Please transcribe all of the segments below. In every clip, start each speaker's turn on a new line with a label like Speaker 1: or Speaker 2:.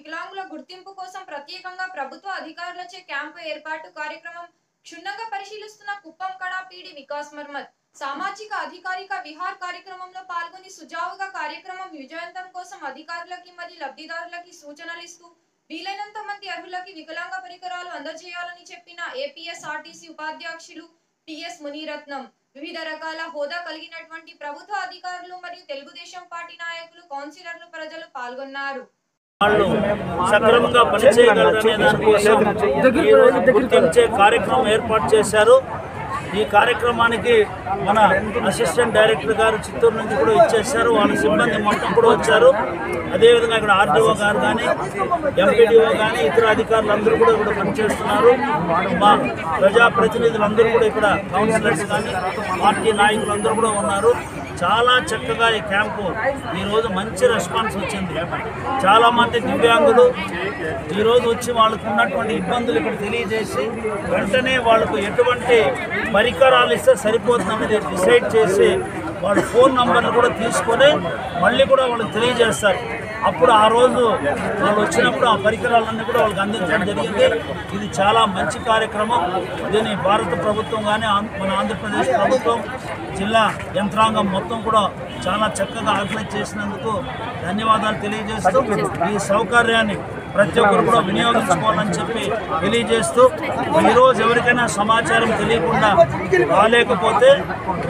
Speaker 1: వికలాంగుల గుర్తింపు కోసం ప్రత్యేకంగా ప్రభుత్వ అధికారులచే క్యాంపు ఏర్పాటు కార్యక్రమం క్షుణ్ణంగా పరిశీలిస్తున్న కుప్పం కడా పీడి వికాస్ మర్మత్ సామాజిక అధికారిక విహార్ కార్యక్రమంలో పాల్గొని సుజావుగా కార్యక్రమం విజయవంతం కోసం అధికారులకి మరియు లబ్ధిదారులకి సూచనలు ఇస్తూ వీలైనంత మంది అర్హులకి వికలాంగ పరికరాలు అందజేయాలని చెప్పిన ఏపీఎస్ఆర్టీసీ ఉపాధ్యక్షులు టిఎస్ మునిరత్నం వివిధ రకాల హోదా కలిగినటువంటి ప్రభుత్వ అధికారులు మరియు తెలుగుదేశం పార్టీ నాయకులు కౌన్సిలర్లు ప్రజలు పాల్గొన్నారు.
Speaker 2: సక్రమంగా పనిచేయగలరనే దానికోసం గుర్తించే కార్యక్రమం ఏర్పాటు చేశారు. ఈ కార్యక్రమానికి మన అసిస్టెంట్ డైరెక్టర్ గారు చిత్తూరు నుంచి కూడా ఇచ్చేశారు. వాళ్ళ సిబ్బంది మొత్తం కూడా వచ్చారు. అదేవిధంగా ఇక్కడ ఆర్డీఓ గారు కానీ ఎంపీడీఓ కానీ ఇతర అధికారులందరూ కూడా ఇక్కడ పనిచేస్తున్నారు. మా ప్రజాప్రతినిధులందరూ కూడా ఇక్కడ కౌన్సిలర్స్ కానీ పార్టీ నాయకులందరూ కూడా ఉన్నారు. చాలా చక్కగా ఈ క్యాంపు ఈరోజు మంచి రెస్పాన్స్ వచ్చింది. చాలామంది దివ్యాంగులు ఈరోజు వచ్చి వాళ్ళకు ఉన్నటువంటి ఇబ్బందులు ఇక్కడ తెలియజేసి వెంటనే వాళ్ళకు ఎటువంటి పరికరాలు ఇస్తే సరిపోతుందనేది డిసైడ్ చేసి వాళ్ళ ఫోన్ నంబర్లు కూడా తీసుకొని మళ్ళీ కూడా వాళ్ళకి తెలియజేస్తారు. అప్పుడు ఆ రోజు వాళ్ళు వచ్చినప్పుడు ఆ పరికరాలన్నీ కూడా వాళ్ళకి అందించడం జరిగింది. ఇది చాలా మంచి కార్యక్రమం. దీన్ని భారత ప్రభుత్వం కానీ మన ఆంధ్రప్రదేశ్ ప్రభుత్వం జిల్లా యంత్రాంగం మొత్తం కూడా చాలా చక్కగా ఆర్గనైజ్ చేసినందుకు ధన్యవాదాలు తెలియజేస్తూ ఈ సౌకర్యాన్ని ప్రతి ఒక్కరు కూడా వినియోగించుకోవాలని చెప్పి తెలియజేస్తూ ఈరోజు ఎవరికైనా సమాచారం తెలియకుండా రాలేకపోతే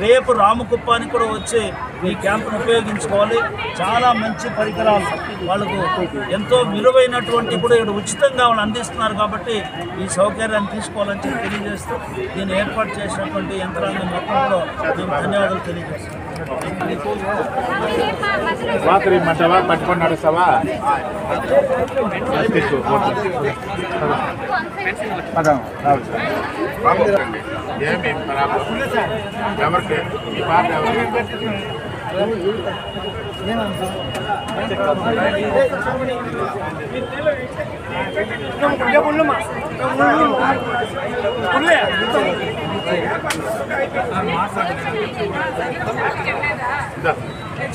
Speaker 2: రేపు రామకుప్పానికి కూడా వచ్చి ఈ క్యాంపును ఉపయోగించుకోవాలి. చాలా మంచి పరికరాలు వాళ్ళకు ఎంతో విలువైనటువంటి కూడా ఇక్కడ ఉచితంగా వాళ్ళు అందిస్తున్నారు కాబట్టి ఈ సౌకర్యాన్ని తీసుకోవాలని చెప్పి తెలియజేస్తూ దీన్ని ఏర్పాటు చేసినటువంటి యంత్రాంగం మొత్తం కూడా మేము ధన్యవాదాలు తెలియజేస్తాం.
Speaker 3: పట్టుకొని నడుస్తావా? ఏమి ఎవరికి ఈ పాట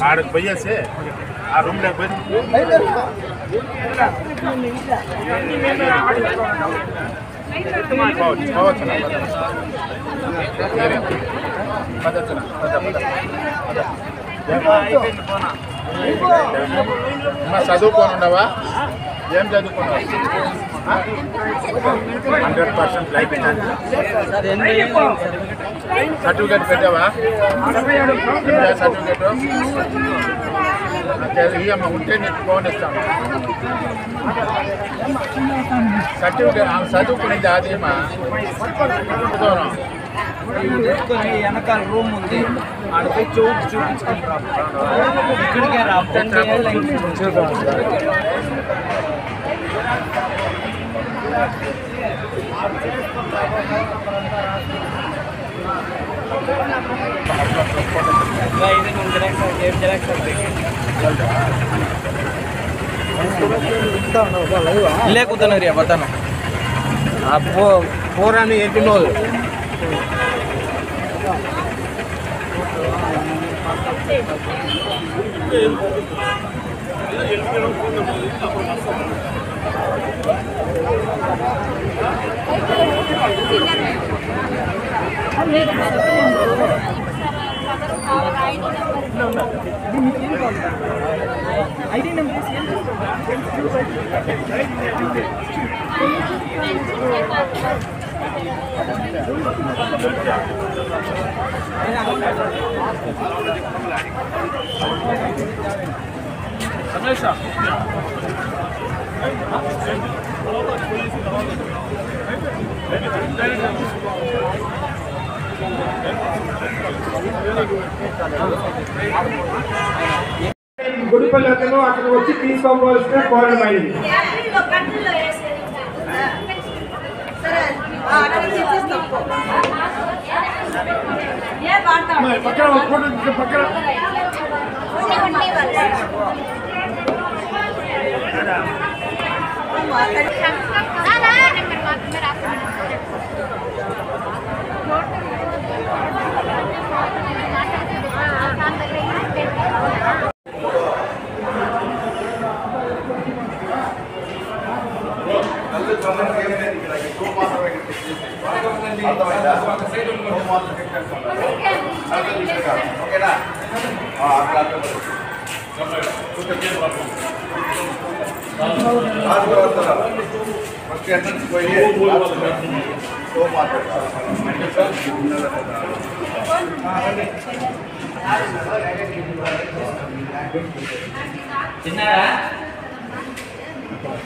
Speaker 3: ఆడకు పోయేసి ఆ రూమ్ లేకపోతే చదువుకోనుండవా? ఏం చదువుకున్నావు? 100% లైఫ్ సర్టిఫికేట్ పెట్టావా? సర్టిఫికేట్ ఇయ్యమ్మా, ఉంటే నీకు ఫోన్ ఇస్తాను. సర్టిఫికేట్ చదువుకునేది అదేమా దూరం
Speaker 4: వెనకాల రూమ్ ఉంది, ఆడపోయి చూపించుకుంటారు. ఇక్కడికే రా ಇಲ್ಲೇ ಕೂತಾನ ರೀ ಬರ್ತಾನ ಫೋರನ್ನು ಎತ್ತಿನೋದು ఐడి నెంబర్
Speaker 5: గుడిపల్లెలో అక్కడ వచ్చి తీసుకోవాల్సిన కోరమైంది.
Speaker 6: తిన్నారా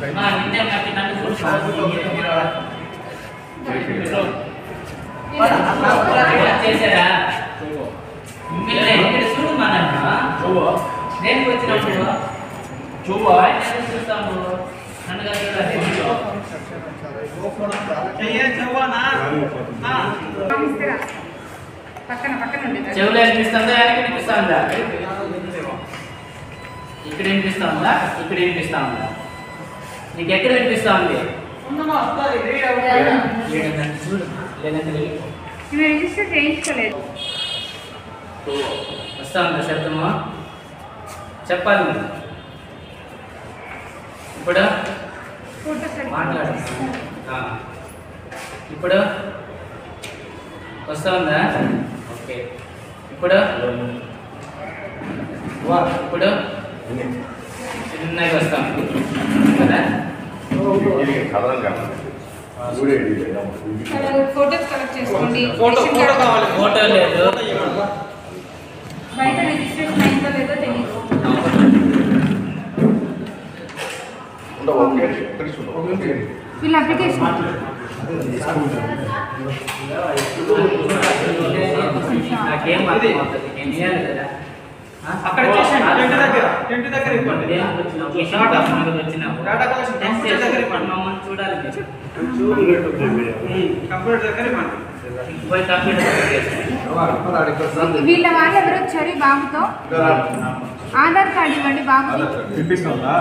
Speaker 6: నిన్నే నాకు నన్ను చేశారా చూడు మా నేను వచ్చినప్పుడు చూస్తాము నన్ను చెవులు వినిపిస్తుందా వెనక వినిపిస్తుందా ఇక్కడ వినిపిస్తా ఉందా ఇక్కడ వినిపిస్తా ఉందా నీకు ఎక్కడ వినిపిస్తా ఉంది
Speaker 7: రిజిస్టర్ చేయించుకోలేదు
Speaker 6: వస్తా ఉందా శబ్దము చెప్పాలి మీరు ఇప్పుడు మాట్లాడు ఇప్పుడు వస్తా ఉందా ఓకే ఇప్పుడు ఇప్పుడు చిన్నగా వస్తాం కదా
Speaker 7: ఫోటోస్ కలెక్ట్ చేసుకోండి
Speaker 6: ఫోటో లేదు
Speaker 7: బయట రిజిస్ట్రేషన్ అయిందో లేదో తెలియదు వీళ్ళ అప్లికేషన్
Speaker 6: నాకేం నేను ఇవ్వాలి కదా
Speaker 4: అక్కడ టెంట్ దగ్గర ఇవ్వండి
Speaker 6: మమ్మల్ని చూడాలి
Speaker 4: కంప్యూటర్ దగ్గర ఇవ్వండి
Speaker 6: పోయి కంప్యూటర్
Speaker 7: వీళ్ళ వాళ్ళు ఎవరు వచ్చారు ఈ బాబుతో ఆధార్ కార్డు ఇవ్వండి బాబుకి
Speaker 5: వినిపిస్తుందా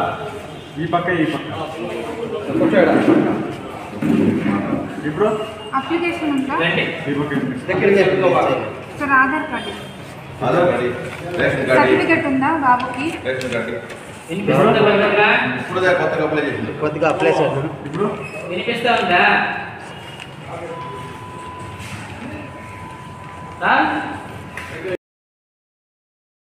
Speaker 5: ఈ పక్క ఈ పక్క ఇప్పుడు
Speaker 7: అప్లికేషన్ ఉందా
Speaker 5: ఈ పక్క
Speaker 7: సార్ ఆధార్ కార్డు సర్టిఫికెట్ ఉందా బాబుకి
Speaker 8: కొద్దిగా అప్లై చేద్దాం
Speaker 6: వినిపిస్తా ఉందా